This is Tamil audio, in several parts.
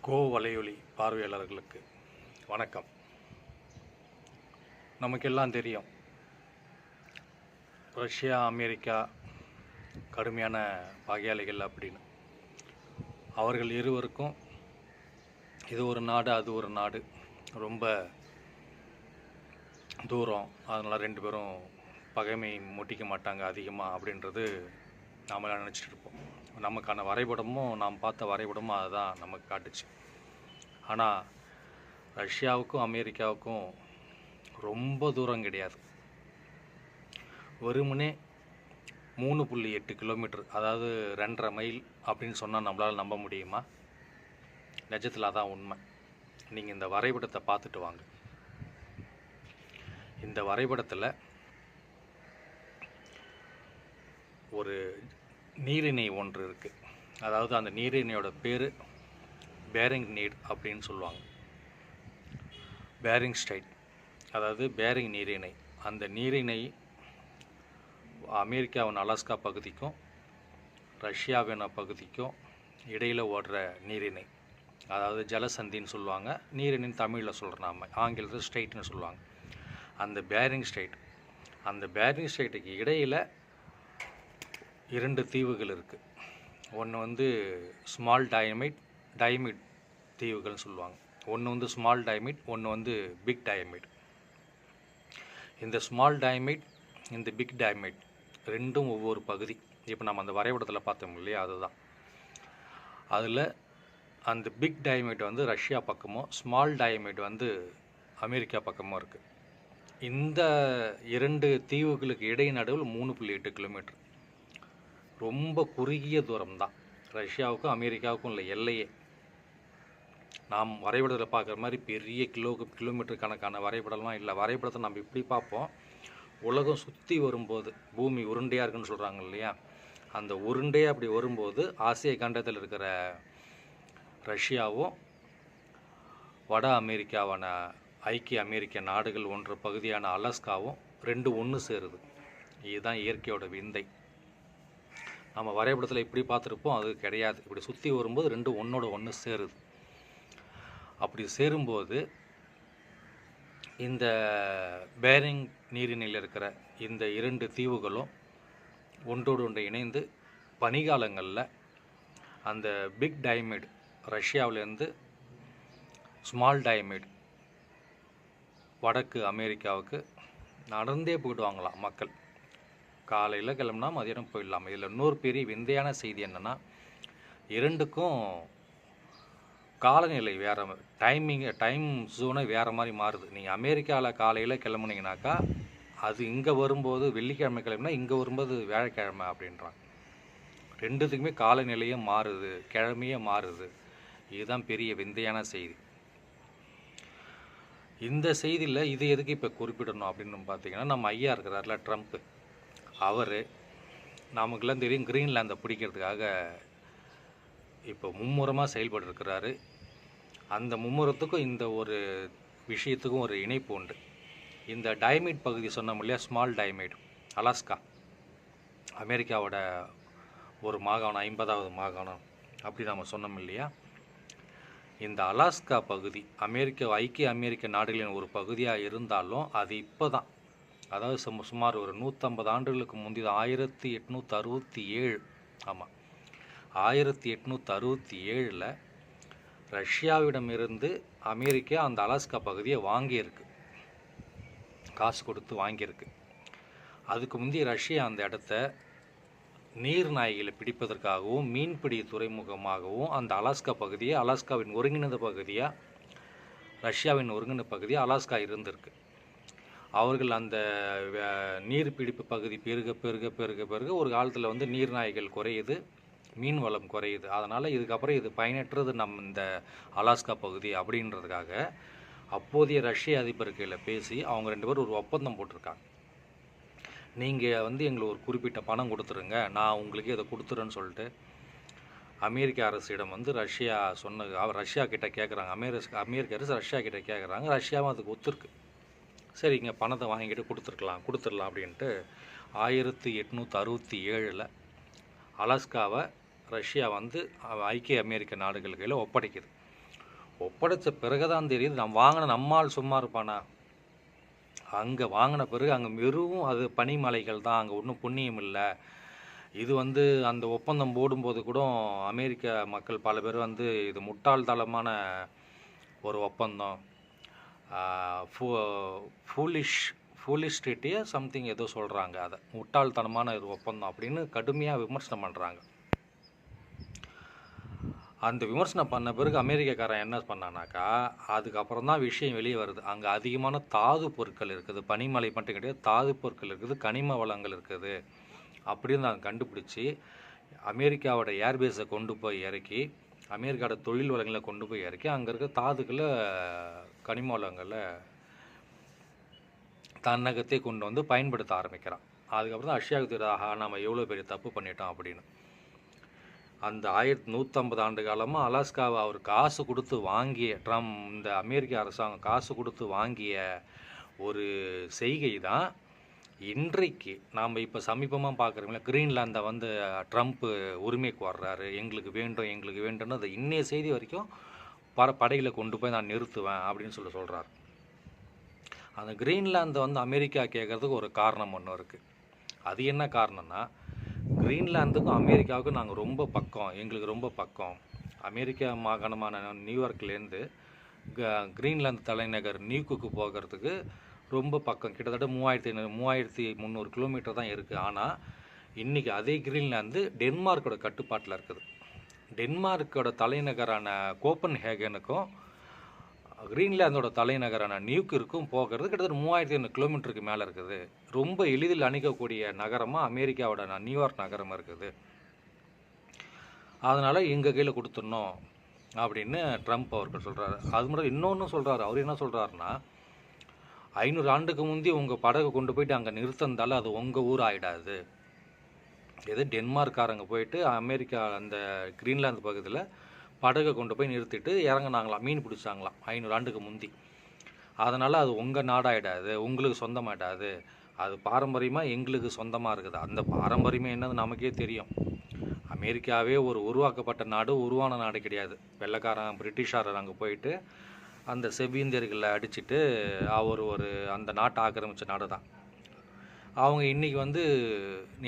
வலையொலி பார்வையாளர்களுக்கு வணக்கம். நமக்கெல்லாம் தெரியும், ரஷ்யா அமெரிக்கா கடுமையான பகையாளிகள் அப்படின்னு. அவர்கள் இருவருக்கும் இது ஒரு நாடு அது ஒரு நாடு, ரொம்ப தூரம். அதனால் ரெண்டு பேரும் பகைமை முட்டிக்க மாட்டாங்க அதிகமாக அப்படின்றது நாம நினச்சிட்டு இருப்போம். நமக்கான வரைபடமும் நாம் பார்த்த வரைபடமும் அதுதான் நமக்கு காட்டுச்சு. ஆனால் ரஷ்யாவுக்கும் அமெரிக்காவுக்கும் ரொம்ப தூரம் கிடையாது. வெறுமனே 3.8 கிலோமீட்டர், அதாவது 2.5 மைல் அப்படின்னு சொன்னால் நம்மளால் நம்ப முடியுமா? நிஜத்தில் அதான் உண்மை. நீங்கள் இந்த வரைபடத்தை பார்த்துட்டு வாங்க. இந்த வரைபடத்தில் ஒரு நீரிணை ஒன்று இருக்குது. அதாவது அந்த நீரிணையோட பேர் பேரிங் நீர் அப்படின்னு சொல்லுவாங்க. பேரிங் ஸ்ட்ரைட், அதாவது பேரிங் நீரிணை. அந்த நீரிணை அமெரிக்காவின் அலாஸ்கா பகுதிக்கும் ரஷ்யாவின் பகுதிக்கும் இடையில் ஓடுற நீரிணை, அதாவது ஜலசந்தின்னு சொல்லுவாங்க. நீரிணைன்னு தமிழில் சொல்கிறோம், நாம் ஆங்கிலத்தில் ஸ்ட்ரைட்னு சொல்லுவாங்க. அந்த பேரிங் ஸ்ட்ரைட், அந்த பேரிங் ஸ்ட்ரைட்டுக்கு இடையில் 2 தீவுகள் இருக்குது. ஒன்று ஸ்மால் டைமிட் தீவுகள்னு சொல்லுவாங்க. ஒன்று ஸ்மால் டைமிட், ஒன்று பிக் டைமிட். இந்த ஸ்மால் டைமிட், இந்த பிக் டைமிட் ரெண்டும் ஒவ்வொரு பகுதி. இப்போ நம்ம அந்த வரைபடத்தில் பார்த்தோம் இல்லையா, அதுதான். அதில் அந்த பிக் டைமிட் ரஷ்யா பக்கமும், ஸ்மால் டைமிட் அமெரிக்கா பக்கமும் இருக்குது. இந்த 2 தீவுகளுக்கு நடுவில் 3.8 கிலோமீட்டர். ரொம்ப குறுகிய தூரம் தான் ரஷ்யாவுக்கும் அமெரிக்காவுக்கும் உள்ள எல்லையே. நாம் வரைபடத்தில் பார்க்குற மாதிரி பெரிய கிலோமீட்டர் கணக்கான வரைபடம்லாம் இல்லை. வரைபடத்தை நம்ம இப்படி பார்ப்போம், உலகம் சுற்றி வரும்போது பூமி உருண்டையாக இருக்குன்னு சொல்கிறாங்க இல்லையா, அந்த உருண்டையாக அப்படி வரும்போது ஆசிய கண்டத்தில் இருக்கிற ரஷ்யாவும் வட அமெரிக்காவான ஐக்கிய அமெரிக்க நாடுகள் ஒன்ற பகுதியான அலாஸ்காவும் ரெண்டும் ஒன்று சேருது. இதுதான் இயற்கையோட விந்தை. நம்ம வரைபடத்தில் இப்படி பார்த்துருப்போம், அது கிடையாது. இப்படி சுற்றி வரும்போது ரெண்டும் ஒன்றோட ஒன்று சேருது. அப்படி சேரும்போது இந்த பேரிங் நீரிணையில் இருக்கிற இந்த 2 தீவுகளும் ஒன்றோடு ஒன்று இணைந்து பனிகாலங்களில் அந்த பிக் டைமிட் ரஷ்யாவிலேருந்து ஸ்மால் டைமிட் வடக்கு அமெரிக்காவுக்கு நடந்தே போயிடுவாங்களாம் மக்கள். காலையில் கிளம்புனா மதியானம் போயிடலாம். இதில் இன்னொரு பெரிய விந்தையான செய்தி என்னென்னா, 2க்கும் காலநிலை வேறு, டைம் ஜோனை வேறு மாதிரி மாறுது. நீங்கள் அமெரிக்காவில் காலையில் கிளம்புனீங்கனாக்கா அது இங்கே வரும்போது வெள்ளிக்கிழமை கிளம்புனா இங்கே வரும்போது வியாழக்கிழமை அப்படின்றாங்க. 2த்துக்குமே காலநிலையே மாறுது, கிழமையே மாறுது. இதுதான் பெரிய விந்தையான செய்தி. இந்த செய்தியில் இது எதுக்கு இப்போ குறிப்பிடணும் அப்படின்னு பார்த்தீங்கன்னா, நம்ம ஐயா இருக்கிறார்ல ட்ரம்ப்பு, அவர் நமக்கெல்லாம் தெரியும் கிரீன்லாந்தை பிடிக்கிறதுக்காக இப்போ மும்முரமாக செயல்பட்டு இருக்கிறாரு. அந்த மும்முரத்துக்கும் இந்த ஒரு விஷயத்துக்கும் ஒரு இணைப்பு உண்டு. இந்த டைமிட் பகுதி சொன்னோம் இல்லையா, ஸ்மால் டைமிட், அலாஸ்கா அமெரிக்காவோட ஒரு மாகாணம், 50வது மாகாணம் அப்படி நம்ம சொன்னோம் இல்லையா. இந்த அலாஸ்கா பகுதி ஐக்கிய அமெரிக்க நாடுகளின் ஒரு பகுதியாக இருந்தாலும் அது இப்போ தான், அதாவது சுமார் ஒரு 150 ஆண்டுகளுக்கு முந்தைய 1867, ஆமாம் 1867 ரஷ்யாவிடமிருந்து அமெரிக்கா அந்த அலாஸ்கா பகுதியை வாங்கியிருக்கு, காசு கொடுத்து வாங்கியிருக்கு. அதுக்கு முந்தைய ரஷ்யா அந்த இடத்த நீர்நாய்களை பிடிப்பதற்காகவும் மீன்பிடி துறைமுகமாகவும் அந்த அலாஸ்கா பகுதியை, அலாஸ்காவின் ஒருங்கிணைந்த பகுதியாக, ரஷ்யாவின் ஒருங்கிணைந்த பகுதியாக அலாஸ்கா இருந்திருக்கு. அவர்கள் அந்த நீர்பிடிப்பு பகுதி பெருக பெருக பெருக பெருக ஒரு காலத்தில் நீர்நாய்கள் குறையுது, மீன் வளம் குறையுது. அதனால் இதுக்கப்புறம் இது பயனற்றது இந்த அலாஸ்கா பகுதி அப்படின்றதுக்காக அப்போதைய ரஷ்ய அதிபர்களில் பேசி அவங்க 2 பேரும் ஒரு ஒப்பந்தம் போட்டிருக்காங்க. நீங்கள் எங்களுக்கு ஒரு குறிப்பிட்ட பணம் கொடுத்துருங்க, நான் உங்களுக்கு இதை கொடுத்துறேன்னு சொல்லிட்டு அமெரிக்க அரசிடம் ரஷ்யா ரஷ்யா கிட்ட கேட்குறாங்க. அமெரிக்க அரசு ரஷ்யா கிட்ட கேட்குறாங்க. ரஷ்யாவும் அதுக்கு ஒத்துருக்கு. சரிங்க, பணத்தை வாங்கிட்டு கொடுத்துடலாம் அப்படின்ட்டு 1867 அலாஸ்காவை ரஷ்யா ஐக்கிய அமெரிக்க நாடுகள் கையில் ஒப்படைக்குது. ஒப்படைச்ச பிறகு தான் தெரியுது. வாங்கின நம்மால் சும்மா இருப்பானா? அங்கே வாங்கின பிறகு அங்கே வெறும் அது பனிமலைகள் தான், அங்கே ஒன்றும் புண்ணியம் இல்லை. இது வந்து அந்த ஒப்பந்தம் போடும்போது கூட அமெரிக்க மக்கள் பல பேர் வந்து இது முட்டாள்தனமான ஒரு ஒப்பந்தம், ஃபூலிஷ் ட்ரீட்டியை சம்திங் ஏதோ சொல்கிறாங்க, அதை முட்டாள்தனமான ஒரு ஒப்பந்தம் அப்படின்னு கடுமையாக விமர்சனம் பண்ணுறாங்க. அந்த விமர்சனம் பண்ண பிறகு அமெரிக்காக்காரன் என்ன பண்ணானாக்கா, அதுக்கப்புறம் தான் விஷயம் வெளியே வருது. அங்கே அதிகமான தாது பொருட்கள் இருக்குது, பனிமலை மட்டும் கிடையாது, தாது பொருட்கள் இருக்குது, கனிம வளங்கள் இருக்குது அப்படின்னு நாங்கள் கண்டுபிடிச்சி அமெரிக்காவோட ஏர்பேஸை கொண்டு போய் இறக்கி, அமெரிக்காவோட தொழில் வளங்களை கொண்டு போய் இறக்கி, அங்கே இருக்க தாதுக்களை கனிம வளங்களை தன்னகத்தை கொண்டு வந்து பயன்படுத்த ஆரம்பிக்கிறான். அதுக்கப்புறம் தான் ரஷ்யாவுக்கு தெரியுது, ஆஹா நம்ம எவ்வளோ பெரிய தப்பு பண்ணிட்டோம் அப்படின்னு. அந்த 1150 ஆண்டு காலமாக அலாஸ்காவை அவர் காசு கொடுத்து வாங்கிய இந்த அமெரிக்க அரசாங்கம் காசு கொடுத்து வாங்கிய ஒரு செய்கை தான் இன்றைக்கு நாம் இப்போ சமீபமாக பார்க்குறோம்ல, கிரீன்லாந்தை வந்து ட்ரம்ப்பு உரிமைக்கு வர்றாரு, எங்களுக்கு வேண்டும்னு அது இன்னைய செய்தி வரைக்கும் படைகளை கொண்டு போய் நான் நிறுத்துவேன் அப்படின்னு சொல்கிறார். அந்த கிரீன்லாந்தை வந்து அமெரிக்கா கேட்குறதுக்கு ஒரு காரணம் ஒன்று இருக்குது. அது என்ன காரணம்னா, கிரீன்லாந்துக்கும் அமெரிக்காவுக்கும் நாங்கள் ரொம்ப பக்கம், எங்களுக்கு ரொம்ப பக்கம். அமெரிக்கா மாகாணமான நியூயார்க்லேருந்து கிரீன்லாந்து தலைநகர் நியூக்குக்கு போகிறதுக்கு ரொம்ப பக்கம், கிட்டத்தட்ட 3300 கிலோமீட்டர் தான் இருக்குது. ஆனால் இன்றைக்கி அதே கிரீன்லாந்து டென்மார்க்கோட கட்டுப்பாட்டில் இருக்குது. டென்மார்க்கோட தலைநகரான கோப்பன்ஹேகனுக்கும் கிரீன்லாந்தோட தலைநகரான நியூக்கிற்கும் போகிறது கிட்டத்தட்ட 3500 கிலோமீட்டருக்கு மேலே இருக்குது. ரொம்ப எளிதில் அணுகக்கூடிய நகரமாக அமெரிக்காவோட நியூயார்க் நகரம் இருக்குது. அதனால் எங்கள் கையில் கொடுத்துடணும் அப்படின்னு ட்ரம்ப் அவர்கள் சொல்கிறாரு. அது மட்டும் இன்னொன்று சொல்கிறாரு. அவர் என்ன சொல்கிறாருன்னா, 500 ஆண்டுக்கு முந்தி உங்கள் படகு கொண்டு போயிட்டு அங்கே நிறுத்திருந்தாலும் அது உங்கள் ஊர் ஆகிடாது. எது டென்மார்க்காரங்க போயிட்டு அமெரிக்கா அந்த கிரீன்லாந்து பகுதியில் படகை கொண்டு போய் நிறுத்திட்டு இறங்கினாங்களாம், மீன் பிடிச்சாங்களாம் 500 ஆண்டுக்கு முந்தி. அதனால் அது உங்கள் நாடாகிடாது, உங்களுக்கு சொந்தமாகிடாது, அது பாரம்பரியமாக எங்களுக்கு சொந்தமாக இருக்குது. அந்த பாரம்பரியமே என்னது நமக்கே தெரியும். அமெரிக்காவே ஒரு உருவாக்கப்பட்ட நாடு, உருவான நாடு கிடையாது. வெள்ளைக்காரன் பிரிட்டிஷாரர் அங்கே போயிட்டு அந்த செவ்விந்தியர்களை அடிச்சுட்டு அவர் அந்த நாட்டை ஆக்கிரமித்த நாடு தான். அவங்க இன்றைக்கி வந்து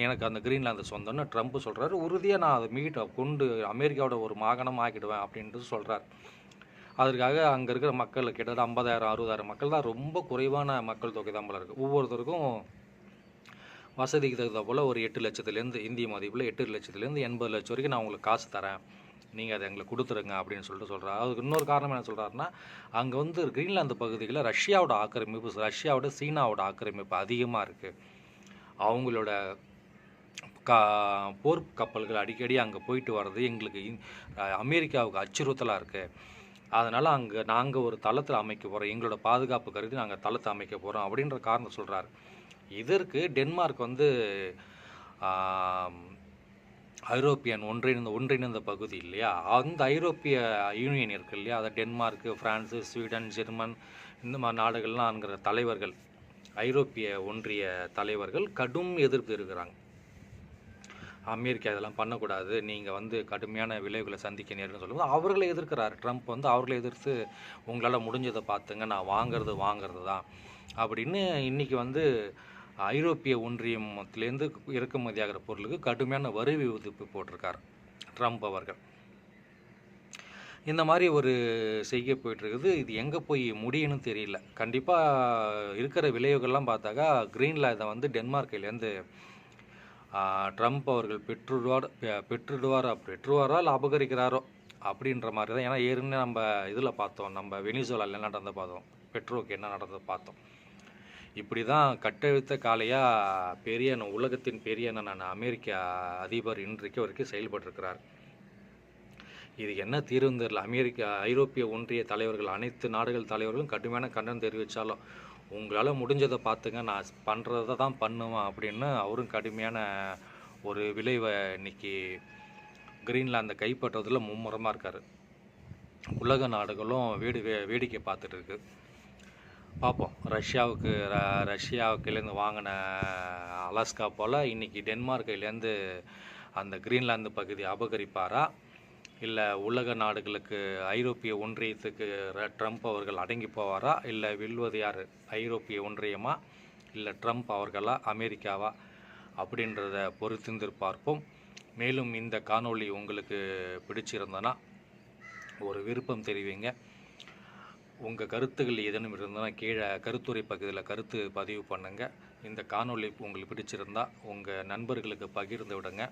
எனக்கு அந்த கிரீன்லாந்து சொந்தம்னு ட்ரம்ப் சொல்கிறாரு. உறுதியாக நான் அதை கொண்டு அமெரிக்காவோட ஒரு மாகாணம் ஆக்கிடுவேன் அப்படின்ட்டு சொல்கிறார். அதற்காக அங்கே இருக்கிற மக்கள் கிட்டத்தட்ட 50,000-60,000 மக்கள் தான், ரொம்ப குறைவான மக்கள் தொகை தான் போல இருக்குது. ஒவ்வொருத்தருக்கும் வசதிக்கு தகுந்த போல் ஒரு 8 லட்சத்துலேருந்து இந்திய மதிப்பில் 8 லட்சத்துலேருந்து 80 லட்சம் வரைக்கும் நான் உங்களுக்கு காசு தரேன், நீங்கள் அதை எங்களுக்கு கொடுத்துருங்க அப்படின்னு சொல்கிறார். அதுக்கு இன்னொரு காரணம் என்ன சொல்கிறாருன்னா, அங்கே வந்து கிரீன்லாந்து பகுதிகளில் ரஷ்யாவோட ஆக்கிரமிப்பு, சீனாவோட ஆக்கிரமிப்பு அதிகமாக இருக்குது. அவங்களோட போர் கப்பல்கள் அடிக்கடி அங்கே போயிட்டு வர்றது எங்களுக்கு அமெரிக்காவுக்கு அச்சுறுத்தலாக இருக்குது. அதனால் அங்கே நாங்கள் ஒரு தளத்தில் அமைக்க போகிறோம், எங்களோட பாதுகாப்பு கருதி நாங்கள் தளத்தை அமைக்க போகிறோம் அப்படின்ற காரணம் சொல்கிறார். இதற்கு டென்மார்க் வந்து ஐரோப்பியன் ஒன்றிணைந்த பகுதி இல்லையா, அந்த ஐரோப்பிய யூனியன் இருக்குது இல்லையா, அதை டென்மார்க்கு, ஃப்ரான்ஸு, ஸ்வீடன், ஜெர்மன் இந்த மாதிரி நாடுகள்லாம் அங்கிற தலைவர்கள், ஐரோப்பிய ஒன்றிய தலைவர்கள் கடும் எதிர்ப்பு இருக்கிறாங்க. அமெரிக்கா இதெல்லாம் பண்ணக்கூடாது, நீங்கள் வந்து கடுமையான விளைவுகளை சந்திக்க நேருன்னு சொல்லும்போது அவர்களை எதிர்க்கிறார் ட்ரம்ப். வந்து அவர்களை எதிர்த்து உங்களால் முடிஞ்சதை பார்த்துங்க, நான் வாங்கிறது தான் அப்படின்னு இன்றைக்கி வந்து ஐரோப்பிய ஒன்றியத்திலேருந்து இறக்குமதியாகிற பொருளுக்கு கடுமையான வரி விதிப்பு போட்டிருக்கார் ட்ரம்ப் அவர்கள். இந்த மாதிரி ஒரு செய்கை போயிட்டுருக்குது. இது எங்கே போய் முடியும்னு தெரியல. கண்டிப்பாக இருக்கிற விளைவுகள்லாம் பார்த்தாக்கா கிரீன்லாந்தை வந்து டென்மார்க்கிலேருந்து ட்ரம்ப் அவர்கள் பெற்றுடுவாரா இல்லை அபகரிக்கிறாரோ அப்படின்ற மாதிரி தான். ஏன்னா ஏற்கனவே நம்ம இதில் பார்த்தோம், நம்ம வெனிசுலாவில் என்ன நடந்ததை பார்த்தோம், பெட்ரோக்கு என்ன நடந்ததை பார்த்தோம். இப்படி தான் கட்டழுத்த காலையாக உலகத்தின் பெரிய அமெரிக்க அதிபர் இன்றைக்கு வரைக்கும் செயல்பட்டிருக்கிறார். இது என்ன தீர்வுன்னு தெரியல. ஐரோப்பிய ஒன்றிய தலைவர்கள், அனைத்து நாடுகள் தலைவர்களும் கடுமையான கண்டனம் தெரிவித்தாலும் உங்களால் முடிஞ்சதை பார்த்துங்க, நான் பண்ணுறதை தான் பண்ணுவேன் அப்படின்னு அவரும் கடுமையான ஒரு விளைவை இன்றைக்கி கிரீன்லாந்தை கைப்பற்றுவதில் மும்முரமாக இருக்கார். உலக நாடுகளும் வேடிக்கை பார்த்துட்டு இருக்கு. பார்ப்போம். ரஷ்யாவுக்குலேருந்து வாங்கின அலாஸ்கா போல் இன்றைக்கி டென்மார்க்கிலேருந்து அந்த கிரீன்லாந்து பகுதி அபகரிப்பாரா இல்லை உலக நாடுகளுக்கு ஐரோப்பிய ஒன்றியத்துக்கு ட்ரம்ப் அவர்கள் அடங்கி போவாரா, இல்லை வெல்வது யார், ஐரோப்பிய ஒன்றியமா இல்லை ட்ரம்ப் அவர்களா அமெரிக்காவா அப்படின்றத பொறுத்திருந்து பார்ப்போம். மேலும் இந்த காணொளி உங்களுக்கு பிடிச்சிருந்தனா ஒரு விருப்பம் தெரிவிங்க. உங்கள் கருத்துக்கள் ஏதேனும் இருந்ததுன்னா கீழே கருத்துரை பகுதியில் கருத்து பதிவு பண்ணுங்கள். இந்த காணொளி உங்களுக்கு பிடிச்சிருந்தா உங்கள் நண்பர்களுக்கு பகிர்ந்து விடுங்க.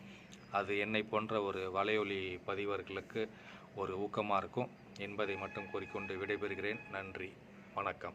அது என்னை போன்ற ஒரு வலையொலி பதிவர்களுக்கு ஒரு ஊக்கமாக இருக்கும் என்பதை மட்டும் கூறிக்கொண்டு விடைபெறுகிறேன். நன்றி, வணக்கம்.